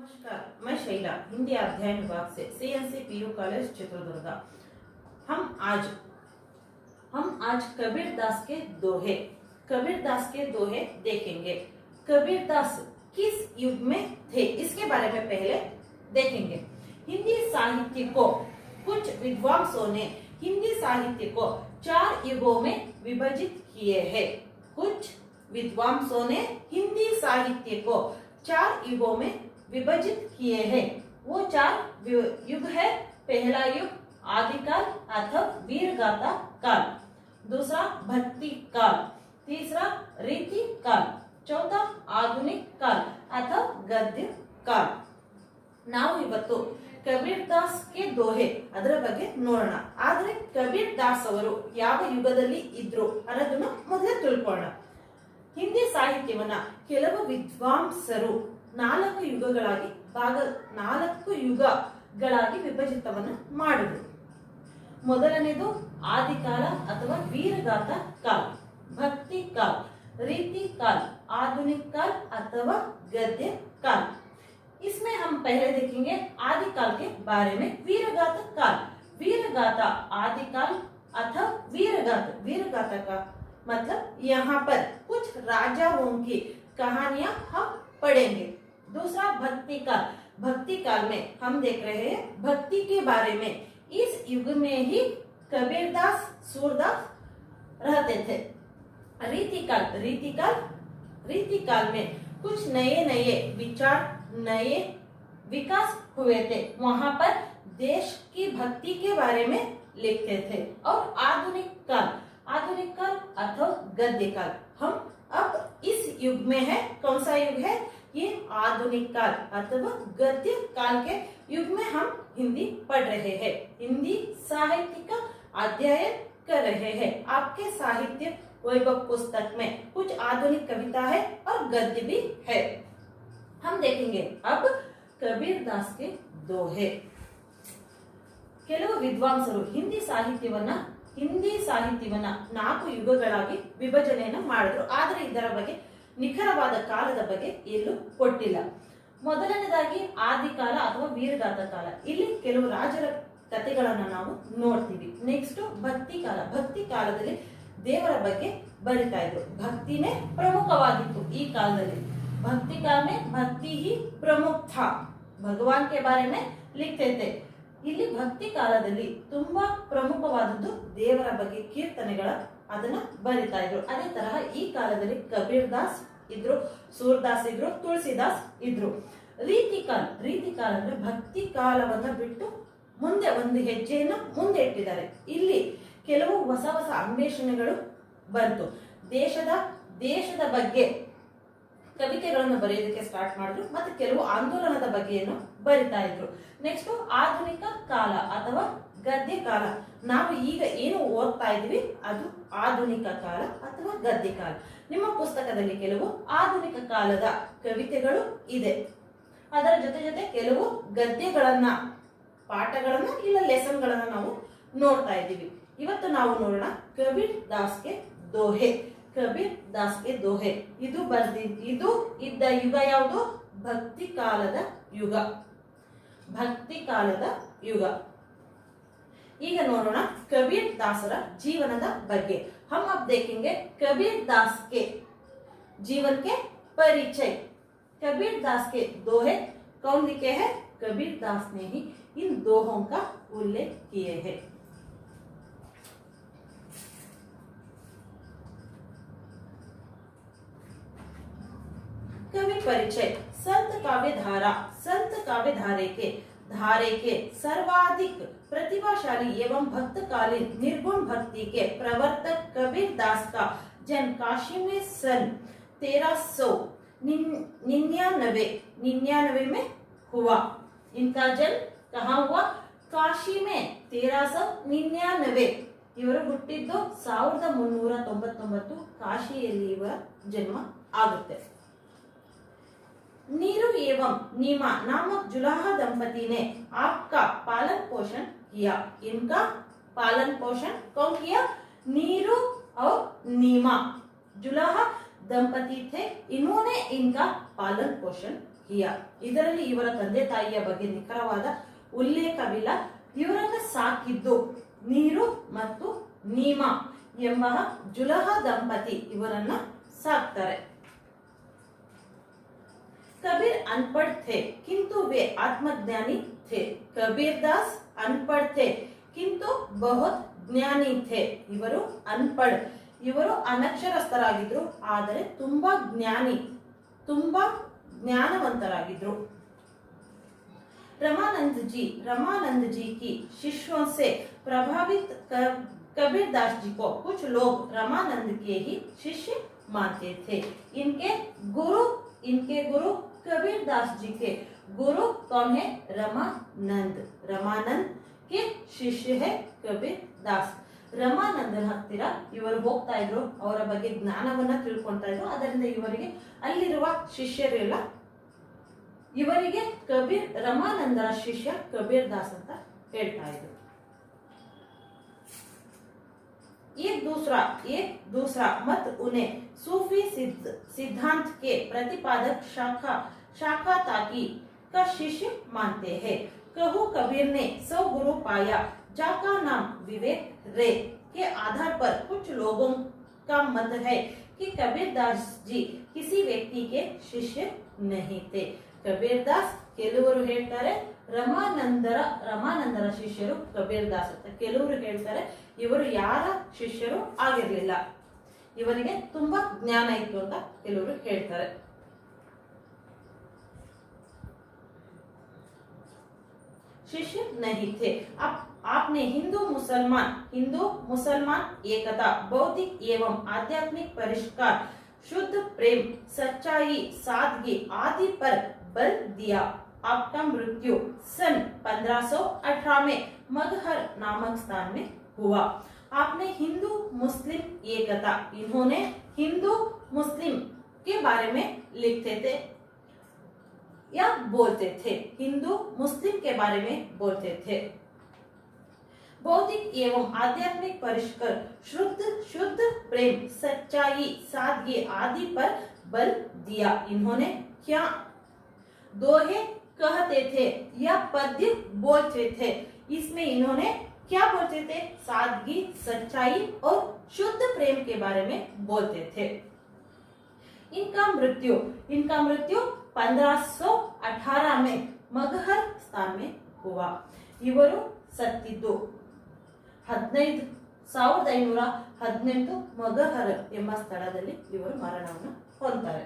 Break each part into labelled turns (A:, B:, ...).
A: नमस्कार, मैं शैला हिंदी अध्ययन विभाग से CNC PU कॉलेज चित्रदुर्ग। हम आज कबीर दास के दोहे देखेंगे। कबीर दास किस युग में थे, इसके बारे में पहले देखेंगे। हिंदी साहित्य को कुछ विद्वांसों ने हिंदी साहित्य को 4 युगों में विभाजित किए हैं। कुछ विद्वांसों ने हिंदी साहित्य को 4 युगों में विभाजित किए हैं। वो 4 युग है। पहला युग आदिकाल अथवा वीरगाथा काल, दूसरा भक्ति काल, तीसरा रीति काल, चौथा आधुनिक काल अथवा गद्य काल। ನಾವು ಇವತ್ತು ಕಬೀರ್ ದಾಸ್ ಕೆ ದೋಹೆ ಅದರ ಬಗ್ಗೆ ನೋಡೋಣ. ಆದ್ರೆ ಕಬೀರ್ ದಾಸ್ ಅವರು ಯಾವ ಯುಗದಲ್ಲಿ ಇದ್ರು ಅನ್ನೋದನ್ನ ಮೊದಲೇ ತಿಳ್ಕೊಳ್ಳೋಣ. ಹಿಂದಿ ಸಾಹಿತ್ಯವನ್ನ ಕೆಲವು ವಿದ್ವಾಂಸರು 4 ಯುಗಗಳಾಗಿ ವಿಭಜಿತವನ್ನು ಮಾಡಿದ್ರು. ಮೊದಲನೇದು ಆದಿಕಾಲ ಅಥವಾ वीरगाथा काल, भक्ति काल, रीति काल, आधुनिक काल अथवा गद्य काल. इसमें हम पहले देखेंगे आदिकाल के बारे में. वीरगाथा काल, वीरगाथा आदिकाल अथवा वीरगाथा का मतलब यहाँ पर कुछ राजाओं की कहानियां हम पढ़ेंगे. दूसरा भक्ति काल, भक्ति काल में हम देख रहे हैं भक्ति के बारे में. इस युग में ही कबीर दास, सूरदास रहते थे. रीति काल में कुछ नए विचार, नए विकास हुए थे. वहां पर देश की भक्ति के बारे में लिखते थे. और आधुनिक काल अथवा गद्य काल हम अब इस युग में है. कौन सा युग है ये? आधुनिक काल अथवा गद्य काल के युग में हम हिंदी पढ़ रहे हैं. हिंदी साहित्य का अध्ययन कर रहे हैं. आपके साहित्य वैभव पुस्तक में कुछ आधुनिक कविता है और गद्य भी है. हम देखेंगे अब कबीर दास के दोहे. ಕೆಲವು ವಿದ್ವಾಂಸರು ಹಿಂದಿ ಸಾಹಿತ್ಯವನ್ನ 4 ಯುಗಗಳಾಗಿ ವಿಭಜನೆಯನ್ನ ಮಾಡಿದ್ರು. ಆದ್ರೆ ಇದರ ಬಗ್ಗೆ ನಿಖರವಾದ ಕಾಲದ ಬಗ್ಗೆ ಎಲ್ಲೂ ಕೊಟ್ಟಿಲ್ಲ. ಮೊದಲನೇದಾಗಿ ಆದಿಕಾಲ ಅಥವಾ ವೀರಗಾಥಾ ಕಾಲ. ಇಲ್ಲಿ ಕೆಲವು ರಾಜರ ಕಥೆಗಳನ್ನ ನಾವು ನೋಡ್ತೀವಿ. ನೆಕ್ಸ್ಟ್ ಭಕ್ತಿ ಕಾಲ. ಭಕ್ತಿ ಕಾಲದಲ್ಲಿ ದೇವರ ಬಗ್ಗೆ ಬರಿತಾ ಇದ್ರು. ಭಕ್ತಿನೇ ಪ್ರಮುಖವಾಗಿತ್ತು ಈ ಕಾಲದಲ್ಲಿ. भक्ति काल में भक्ति ही प्रमुख था. भगवान के बारे में लिखते थे. ಇಲ್ಲಿ ಭಕ್ತಿ ಕಾಲದಲ್ಲಿ ತುಂಬಾ ಪ್ರಮುಖವಾದದ್ದು ದೇವರ ಬಗ್ಗೆ ಕೀರ್ತನೆಗಳ ಅದನ್ನ ಬರಿತಾ ಇದ್ರು. ಅದೇ ತರಹ ಈ ಕಾಲದಲ್ಲಿ ಕಬೀರ್ ದಾಸ್ ಇದ್ರು, ಸೂರದಾಸ್ ಇದ್ರು, ತುಳಸಿದಾಸ್ ಇದ್ರು. ರೀತಿ ಕಾಲ ಅಂದ್ರೆ ಭಕ್ತಿ ಕಾಲವನ್ನ ಬಿಟ್ಟು ಮುಂದೆ ಒಂದು ಹೆಜ್ಜೆಯನ್ನ ಮುಂದೆ ಇಟ್ಟಿದ್ದಾರೆ. ಇಲ್ಲಿ ಕೆಲವು ಹೊಸ ಅನ್ವೇಷಣೆಗಳು ಬಂತು. ದೇಶದ ಬಗ್ಗೆ ಕವಿತೆಗಳನ್ನು ಬರೆಯೋದಕ್ಕೆ ಸ್ಟಾರ್ಟ್ ಮಾಡಿದ್ರು. ಮತ್ತೆ ಕೆಲವು ಆಂದೋಲನದ ಬಗ್ಗೆಯನ್ನು ಬರಿತಾ ಇದ್ರು. ನೆಕ್ಸ್ಟ್ ಆಧುನಿಕ ಕಾಲ ಅಥವಾ ಗದ್ಯ ಕಾಲ. ನಾವು ಈಗ ಏನು ಓದ್ತಾ ಇದೀವಿ ಅದು ಆಧುನಿಕ ಕಾಲ ಅಥವಾ ಗದ್ಯ ಕಾಲ. ನಿಮ್ಮ ಪುಸ್ತಕದಲ್ಲಿ ಕೆಲವು ಆಧುನಿಕ ಕಾಲದ ಕವಿತೆಗಳು ಇದೆ. ಅದರ ಜೊತೆ ಕೆಲವು ಗದ್ಯಗಳನ್ನ, ಪಾಠಗಳನ್ನ ಇಲ್ಲ ಲೆಸನ್ಗಳನ್ನ ನಾವು ನೋಡ್ತಾ ಇದ್ದೀವಿ. ಇವತ್ತು ನಾವು ನೋಡೋಣ ಕಬೀರ್ ದಾಸ್ಗೆ ದೋಹೆ. ಕಬೀರ್ ದಾಸ್ಗೆ ದೋಹೆ ಇದು ಇದ್ದ ಯುಗ ಯಾವುದು? ಭಕ್ತಿ ಕಾಲದ ಯುಗ. ಈಗ ನೋಡೋಣ ಕಬೀರ್ ದಾಸರ ಜೀವನದ ಬಗ್ಗೆ. हम अब देखेंगे कबीर दास के जीवन के परिचय. कबीर दास के दोहे कौन लिखे हैं? कबीर दास ने ही इन दोहों का उल्लेख किए हैं. कवि परिचय. संत काव्यधारे के सर्वाधिक प्रतिभाशाली एवं भक्तकालीन निर्गुण भक्ति के प्रवर्तक कबीर दास का जन्म काशी में सन 1399 में हुआ. इनका जन्म कहाँ हुआ? काशी में 1399. ಇವರು ಹುಟ್ಟಿದ್ದು 1399 ಕಾಶಿಯಲ್ಲಿ ಇವರ ಜನ್ಮ ಆಗುತ್ತೆ. नीरू एवं नीमा नामक जुलाहा दंपति ने आपका पालन पोषण किया. इनका पालन पोषण कौन किया? नीरू और नीमा जुलाहा दंपति थे. इन्होंने इनका ಪಾಲನ್ ಪೋಷಣ್ ಕಿಯಾ. ಇದರಲ್ಲಿ ಇವರ ತಂದೆ ತಾಯಿಯ ಬಗ್ಗೆ ನಿಖರವಾದ ಉಲ್ಲೇಖವಿಲ್ಲ. ಇವರನ್ನ ಸಾಕಿದ್ದು ನೀರು ಮತ್ತು ನೀಮಾ ಎಂಬ ಜುಲಹ ದಂಪತಿ ಇವರನ್ನ ಸಾಕ್ತಾರೆ. कबीर अनपढ़ थे किंतु वे आत्मज्ञानी थे. कबीर दास अनपढ़ थे किंतु बहुत ಜ್ಞಾನಿ थे. ಇವರು ಅನ್ಪढ़, ಇವರು ಅನಕ್ಷರಸ್ಥರಾಗಿದ್ರು, ಆದರೆ ತುಂಬಾ ಜ್ಞಾನಿ, ತುಂಬಾ ಜ್ಞಾನವಂತರಾಗಿದ್ರು. रमानंद जी की शिष्यों से प्रभावित कबीर दास जी को कुछ लोग रमानंद के ही शिष्य मानते थे. इनके गुरु कबीर दास जी के गुरु कौन है? रमानंद. रमानंद के शिष्य है कबीर दास. ರಮಾನಂದನ ಹತ್ತಿರ ಇವರು ಹೋಗ್ತಾ ಇದ್ರು, ಅವರ ಬಗ್ಗೆ ಜ್ಞಾನವನ್ನ ತಿಳ್ಕೊಂತಾ ಇದ್ರು. ಅದರಿಂದ ಇವರಿಗೆ ಅಲ್ಲಿರುವ ಶಿಷ್ಯರೆಲ್ಲ ಇವರಿಗೆ ಕಬೀರ್ ರಮಾನಂದನ ಶಿಷ್ಯ ಕಬೀರ್ ದಾಸ್ ಅಂತ ಹೇಳ್ತಾ ಇದ್ರು. एक दूसरा मत उन्हें सूफी सिद्धांत के प्रतिपादक शाखा ताकी का शिष्य मानते हैं. कहू कबीर ने 100 गुरु पाया, जाका नाम विवेक रे के आधार पर कुछ लोगों का मत है कि कबीर दास जी किसी व्यक्ति के शिष्य नहीं थे. कबीर दास ಕೆಲವರು ಹೇಳ್ತಾರೆ ರಮಾನಂದರ ಶಿಷ್ಯರು ಕಬೀರ್ ದಾಸ್ ಅಂತ, ಕೆಲವರು ಹೇಳ್ತಾರೆ ಇವರು ಯಾರ ಶಿಷ್ಯರು ಆಗಿರ್ಲಿಲ್ಲ, ಇವರಿಗೆ ತುಂಬಾ ಜ್ಞಾನ ಇತ್ತು ಅಂತ ಕೆಲವರು ಹೇಳ್ತಾರೆ. शिष्य नहीं थे. आपने हिंदू मुसलमान एकता, बौद्धिक एवं आध्यात्मिक परिष्कार, शुद्ध प्रेम, सच्चाई, सादगी आदि पर बल दिया. आपका मृत्यु सन 1518 में मगहर नामक स्थान में हुआ. आपने हिंदू मुस्लिम एकता, इन्होंने हिंदू मुस्लिम के बारे में लिखते थे या बोलते थे, हिंदू मुस्लिम के बारे में बोलते थे. बौद्धिक एवं आध्यात्मिक परिष्कार, शुद्ध प्रेम, सच्चाई, सादगी आदि पर बल दिया. इन्होंने क्या दोहे कहते थे या पद्य बोलते थे? इसमें इन्होंने क्या बोलते थे? सादगी, सच्चाई और शुद्ध प्रेम के बारे में बोलते थे. इनका मृत्यु 1518 में मगहर स्थान में हुआ. इವರು ಸತ್ತಿದ್ದು 1518 ಮಗಹರ್ ಎಂಬ ಸ್ಥಳದಲ್ಲಿ ಇವರು ಮರಣವನ್ನು ಹೊಂದುತ್ತಾರೆ.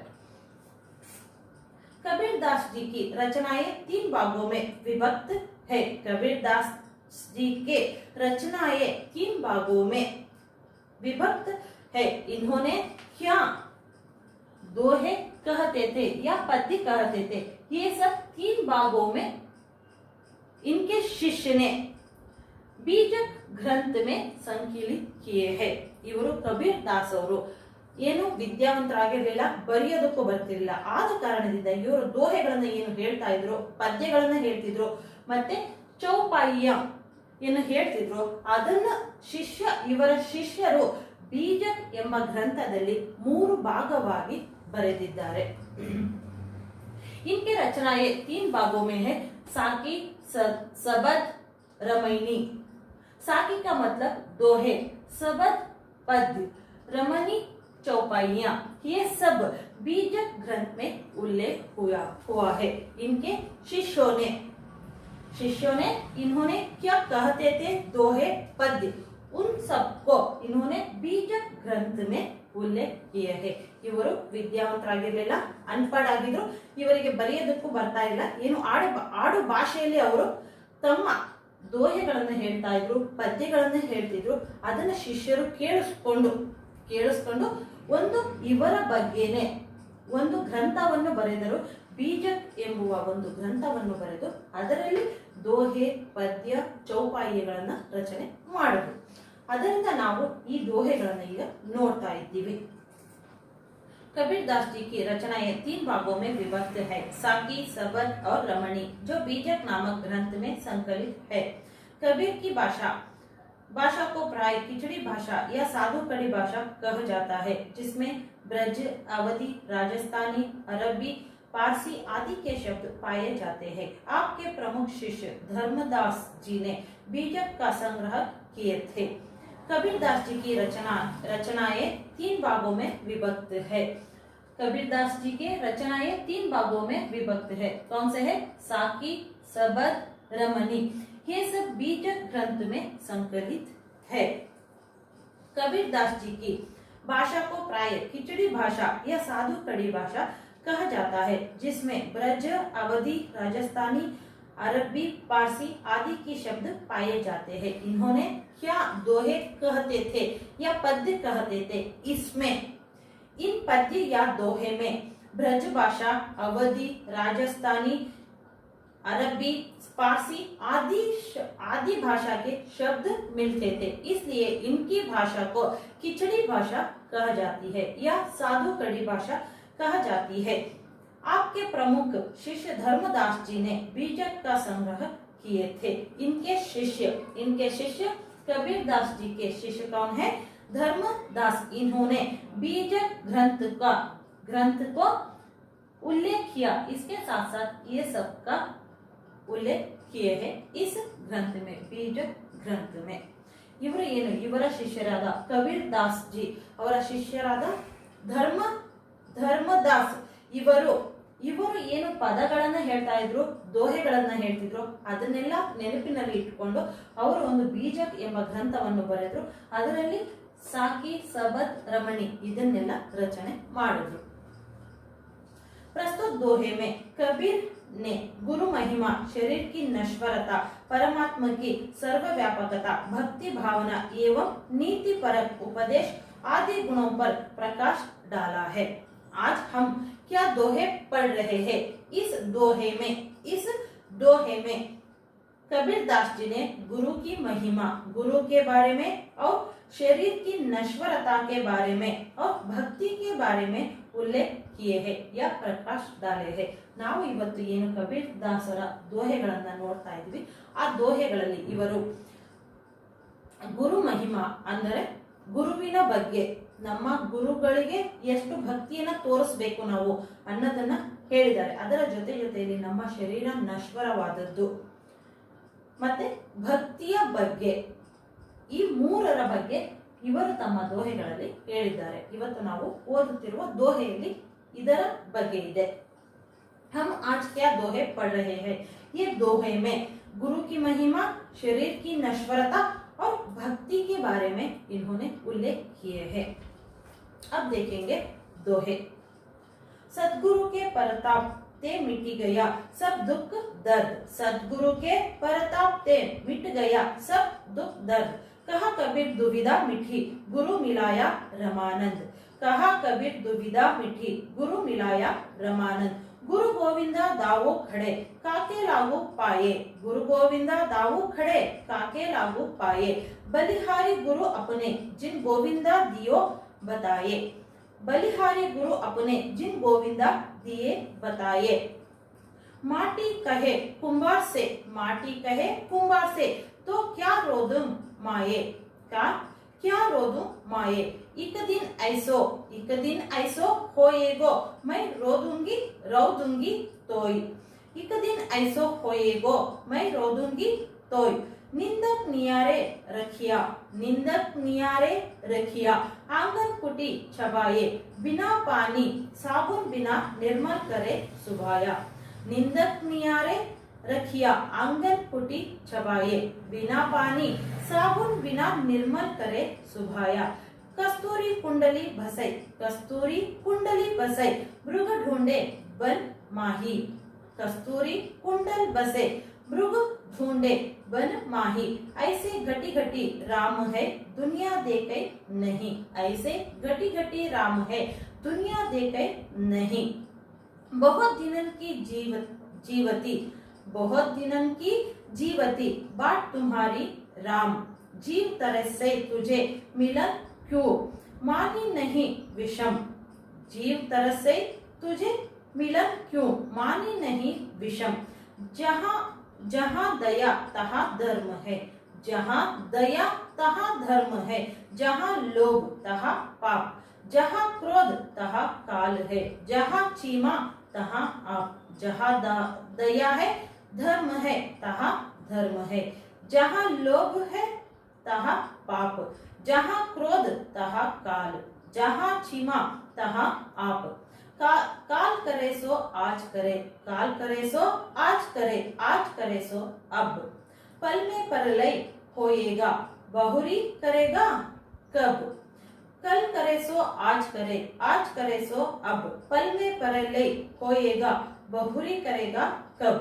A: कबीर दास जी की रचनाएं 3 भागों में विभक्त है. कबीर दास जी के रचनाएं 3 भागों में विभक्त है. इन्होंने क्या दोहे कहते थे या पद्य कहते थे? ये सब 3 भागों में इनके शिष्य ने बीजक ग्रंथ में संकलित किए हैं. इವರು कबीर दास ಅವರು ಏನು ವಿದ್ಯಾವಂತರಾಗಿರಲಿಲ್ಲ, ಬರೆಯೋದಕ್ಕೂ ಬರ್ತಿರ್ಲಿಲ್ಲ. ಆದ ಕಾರಣದಿಂದ ಇವರು ದೋಹೆಗಳನ್ನ ಏನು ಹೇಳ್ತಾ ಇದ್ರು, ಪದ್ಯಗಳನ್ನ ಹೇಳ್ತಿದ್ರು, ಮತ್ತೆ ಚೌಪಾಯಿಯ ಏನು ಹೇಳ್ತಿದ್ರು, ಅದನ್ನ ಇವರ ಶಿಷ್ಯರು ಬೀಜಕ್ ಎಂಬ ಗ್ರಂಥದಲ್ಲಿ 3 ಭಾಗವಾಗಿ ಬರೆದಿದ್ದಾರೆ. इनके रचनाएं 3 भागों में है. साकी, सबद, रमैनी. साकी का मतलब दोहे, सबद पद्य, रमनी चौपाइयां. ये सब बीजक ग्रंथ में उल्लेख हुआ है. इनके शिष्यों ने इन्होंने क्या कहते थे? दोहे, पद्य, उन सबको इन्होंने बीजक ग्रंथ में ಉಲ್ಲೇಖ किए है. ಇವರು ವಿದ್ಯಾವಂತರಾಗಿರಲಿಲ್ಲ, ಅನ್ಪಢ್ ಆಗಿದ್ರು, ಇವರಿಗೆ ಬರೆಯೋದಕ್ಕೂ ಬರ್ತಾ ಇಲ್ಲ. ಏನು ಆಡು ಭಾಷೆಯಲ್ಲಿ ಅವರು ತಮ್ಮ ದೋಹೆಗಳನ್ನ ಹೇಳ್ತಾ ಇದ್ರು, ಪದ್ಯಗಳನ್ನ ಹೇಳ್ತಿದ್ರು. ಅದನ್ನ ಶಿಷ್ಯರು ಕೇಳಿಸ್ಕೊಂಡು ಒಂದು ಇವರ ಬಗ್ಗೆನೆ ಒಂದು ಗ್ರಂಥವನ್ನು ಬರೆದರು. ಬೀಜಕ್ ಎಂಬುವ ಒಂದು ಗ್ರಂಥವನ್ನು ಬರೆದು ಅದರಲ್ಲಿ ದೋಹೆ, ಪದ್ಯ, ಚೌಪಾಯಿಗಳನ್ನ ರಚನೆ ಮಾಡಿದ್ರು. ಅದರಿಂದ ನಾವು ಈ ದೋಹೆಗಳನ್ನ ಈಗ ನೋಡ್ತಾ ಇದ್ದೀವಿ. कबीर दास जी की रचनाएं 3 भागों में विभक्त है. साकी, सबद और रमणी, जो बीजक नामक ग्रंथ में संकलित है. कबीर की भाषा को प्राय खिचड़ी भाषा या साधु कड़ी भाषा कहा जाता है, जिसमें ब्रज, अवधी, राजस्थानी, अरबी, पारसी आदि के शब्द पाए जाते हैं। आपके प्रमुख शिष्य धर्मदास जी ने बीजक का संग्रह किए थे। कबीरदास जी की रचनाएं 3 भागों में विभक्त है। कबीरदास जी के रचनाएं 3 भागों में विभक्त है। कौन से है? साकी, सबद, रमणी। ये सब बीजक ग्रंथ में संकलित है। कबीरदास जी की भाषा को प्राय खिचड़ी भाषा या साधु कड़ी भाषा कहा जाता है, जिसमें ब्रज, अवधी, राजस्थानी, अरबी, पारसी आदि के शब्द पाए जाते हैं। इन्होंने क्या दोहे कहते थे या पद्य कहते थे? इसमें इन पद्य या दोहे में ब्रज भाषा, अवधी, राजस्थानी, अरबी, पारसी आदि भाषा के शब्द मिलते थे, इसलिए इनकी भाषा को खिचड़ी भाषा कहा जाती है या साधु कड़ी भाषा कहा जाती है। आपके प्रमुख शिष्य धर्मदास जी ने बीजक का संग्रह किए थे। इनके शिष्य कबीरदास जी के शिष्य कौन है? धर्मदास। इन्होंने बीजक ग्रंथ को उल्लेख किया। इसके साथ साथ ये सब का उल्लेख किए हैं इस ग्रंथ में, बीजक ग्रंथ में। ಇವರ ಶಿಷ್ಯರಾದ ಕಬೀರ್ದಾಸ್ ಜಿ ಅವರ ಶಿಷ್ಯರಾದ ಧರ್ಮದಾಸ್ ಇವರು ಏನು ಪದಗಳನ್ನ ಹೇಳ್ತಾ ಇದ್ರು, ದೋಹೆಗಳನ್ನ ಹೇಳ್ತಿದ್ರು, ಅದನ್ನೆಲ್ಲ ನೆನಪಿನಲ್ಲಿ ಇಟ್ಕೊಂಡು ಅವರು ಒಂದು ಬೀಜಕ್ ಎಂಬ ಗ್ರಂಥವನ್ನು ಬರೆದ್ರು. ಅದರಲ್ಲಿ ಸಾಕಿ, ಸಬದ್, ರಮಣಿ ಇದನ್ನೆಲ್ಲ ರಚನೆ ಮಾಡಿದ್ರು. प्रस्तुत दोहे में कबीर ने गुरु महिमा, शरीर की नश्वरता, परमात्मा की सर्वव्यापकता, भक्ति भावना एवं नीति परक उपदेश आदि गुणों पर प्रकाश डाला है. आज हम क्या दोहे पढ़ रहे हैं? इस दोहे में कबीरदास जी ने गुरु की महिमा, गुरु के बारे में और शरीर की नश्वरता के बारे में और भक्ति के बारे में उल्लेख किए हैं या प्रकाश डाले हैं. ನಾವು ಇವತ್ತು ಏನು ಕಬೀರದಾಸರ ದೋಹೆಗಳನ್ನ ನೋಡ್ತಾ ಇದ್ವಿ, ಆ ದೋಹೆಗಳಲ್ಲಿ ಇವರು ಗುರು ಮಹಿಮಾ ಅಂದರೆ ಗುರುವಿನ ಬಗ್ಗೆ, ನಮ್ಮ ಗುರುಗಳಿಗೆ ಎಷ್ಟು ಭಕ್ತಿಯನ್ನ ತೋರಿಸಬೇಕು ನಾವು ಅನ್ನೋದನ್ನ ಹೇಳಿದ್ದಾರೆ. ಅದರ ಜೊತೆಯಲ್ಲಿ ನಮ್ಮ ಶರೀರ ನಶ್ವರವಾದದ್ದು ಮತ್ತೆ ಭಕ್ತಿಯ ಬಗ್ಗೆ, ಈ ಮೂರರ ಬಗ್ಗೆ ಇವರು ತಮ್ಮ ದೋಹೆಗಳಲ್ಲಿ ಹೇಳಿದ್ದಾರೆ. ಇವತ್ತು ನಾವು ಓದುತ್ತಿರುವ ದೋಹೆಯಲ್ಲಿ ಇದರ ಬಗ್ಗೆ ಇದೆ. हम आज क्या दोहे पढ़ रहे हैं? ये दोहे में गुरु की महिमा, शरीर की नश्वरता और भक्ति के बारे में इन्होंने उल्लेख किए हैं. अब देखेंगे दोहे. सतगुरु के परताप ते मिट गया सब दुख दर्द. सतगुरु के परताप ते मिट गया सब दुख दर्द. कहा कबीर दुविधा मिठी, गुरु मिलाया रमानंद. कहा कबीर दुविधा मिठी, गुरु मिलाया रमानंद. गुरु गोविंदा दावो खड़े, काके लागू पाए. गुरु गोविंदा दावो खड़े, काके लागू पाए. बलिहारी गुरु अपने जिन गोविंदा दियो बताए. बलिहारी गुरु अपने जिन गोविंदा दिए बताए. माटी कहे कुंभार से, माटी कहे कुंभार से, तो क्या रोदूं माये. क्या रोदूं माये. एक दिन ऐसो होएगो, मैं रोदूंगी तोय. एक दिन ऐसो होएगो, मैं रोदूंगी तोय. निंदक नियारे रखिया, आंगन कुटी छबाए. बिना पानी साबुन बिना निर्मल करे सुभाया. निंदक नियारे रखिया, आंगन कुटी छबाए. बिना पानी साबुन बिना निर्मल करे सुभाया. कस्तूरी कुंडली बसई, मृग ढूंढे बन माही. कस्तूरी कुंडल बसे, मृग ढूंढे बन माही. ऐसे घटी घटी राम है, दुनिया देखे नहीं. ऐसे घटी घटी राम है, दुनिया देखे नहीं. बहुत दिनन की जीवती बाट तुम्हारी राम. जीव तरस से तुझे मिलन क्यों, मानी नहीं विषम. जीव तरस से तुझे मिलन क्यों, मानी नहीं विषम. जहाँ दया तहाँ धर्म है. जहाँ दया तहाँ धर्म है. जहाँ लोभ तहाँ पाप. जहाँ क्रोध तहाँ काल है. जहाँ क्षमा तहाँ आप। जहाँ दया है धर्म है तहाँ धर्म है। जहाँ लोभ है तहाँ पाप। जहाँ क्रोध तहाँ काल। जहाँ क्षमा तहाँ आप। काल करे सो आज करे, काल करे सो आज करे, आज करे सो अब। पल में परलय होएगा, बहुरी करेगा कब। कल करे सो आज करे, आज करे सो अब। पल में परलय होएगा, बहुरी करेगा कब।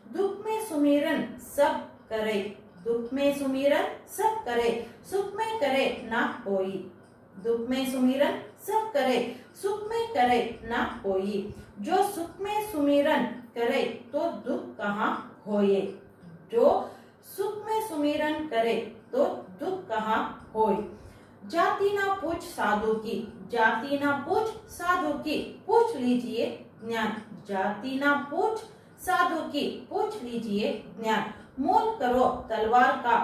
A: दुख में सुमिरन सब करे, दुख में सुमिरन सब करे, सुख में करे ना कोई। दुख में सुमिरन सब करे, सुख में करे ना कोई। जो सुख में सुमिरन करे तो दुख कहाँ होए। जो सुख में सुमिरन करे तो दुख कहाँ होए। जाति ना पूछ साधु की, जाति ना पूछ साधु की, पूछ लीजिए ज्ञान। जाति ना पूछ साधु की, पूछ लीजिए ज्ञान। मोल करो तलवार का,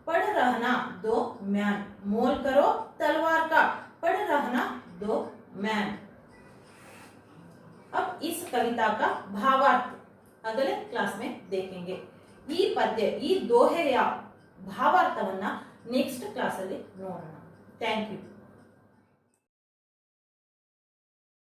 A: पढ़ रहना दो म्यान। मोल करो तलवार का, पढ़ रहना दो म्यान। अब इस कविता का भावार्थ अगले क्लास में देखेंगे। ಈ ಪದ್ಯ, ಈ ದೋಹೆಯ ಭಾವಾರ್ಥವನ್ನ ನೆಕ್ಸ್ಟ್ ಕ್ಲಾಸ್ ಅಲ್ಲಿ ನೋಡೋಣ. Thank you.